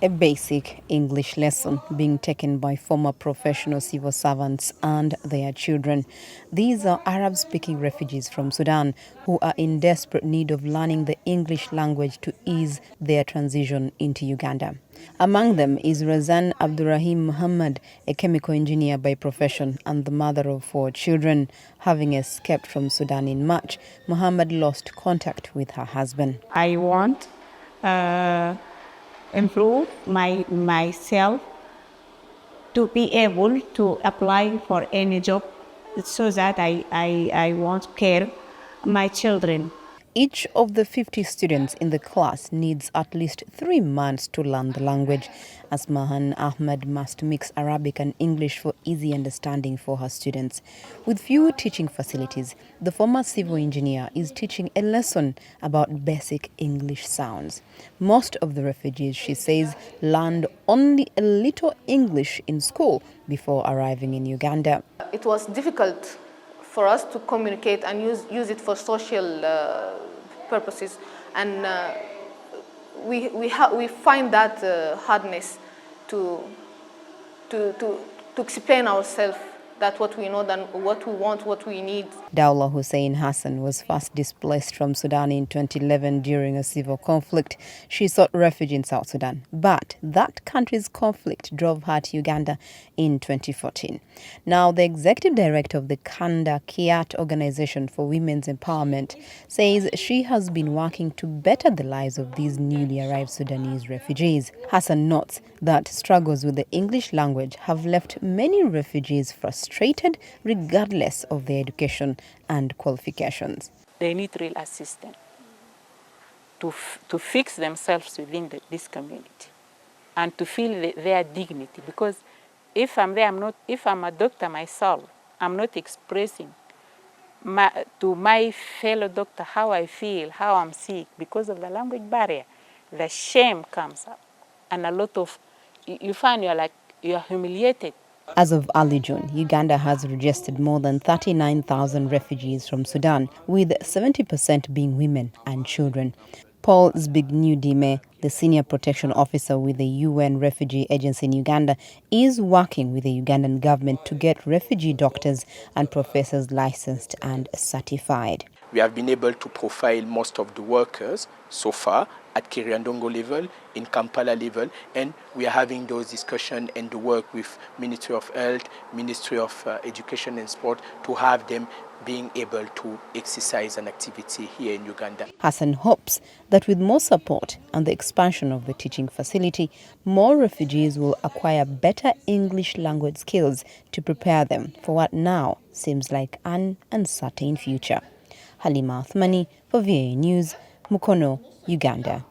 A basic English lesson being taken by former professional civil servants and their children. These are Arab-speaking refugees from Sudan who are in desperate need of learning the English language to ease their transition into Uganda. Among them is Razan Abdurrahim Muhammad, a chemical engineer by profession and the mother of 4 children. Having escaped from Sudan in March, Muhammad lost contact with her husband. I want improve myself to be able to apply for any job so that I want care my children. Each of the 50 students in the class needs at least 3 months to learn the language. Asmahan Ahmed must mix Arabic and English for easy understanding for her students. With few teaching facilities, the former civil engineer is teaching a lesson about basic English sounds. Most of the refugees, she says, learned only a little English in school before arriving in Uganda. It was difficult for us to communicate and use it for social purposes, and we find that hardness to explain ourselves, that what we know, than what we want, what we need. Daula Hussein Hassan was first displaced from Sudan in 2011 during a civil conflict. She sought refuge in South Sudan, but that country's conflict drove her to Uganda in 2014. Now, the executive director of the Kanda Kiat Organization for Women's Empowerment says she has been working to better the lives of these newly arrived Sudanese refugees. Hassan notes that struggles with the English language have left many refugees frustrated regardless of their education and qualifications. They need real assistance to fix themselves within this community and to feel their dignity. Because if I'm there, if I'm a doctor myself, I'm not expressing to my fellow doctor how I feel, how I'm sick, because of the language barrier. The shame comes up, and a lot of you find you're humiliated. As of early June, Uganda has registered more than 39,000 refugees from Sudan, with 70% being women and children. Paul Zbigniew-Dime, the senior protection officer with the UN Refugee Agency in Uganda, is working with the Ugandan government to get refugee doctors and professors licensed and certified. We have been able to profile most of the workers so far at Kiriandongo level, in Kampala level, and we are having those discussions and the work with Ministry of Health, Ministry of Education and Sport to have them being able to exercise an activity here in Uganda. Hassan hopes that with more support and the expansion of the teaching facility, more refugees will acquire better English language skills to prepare them for what now seems like an uncertain future. Halima Athumani for VOA News, Mukono, Uganda.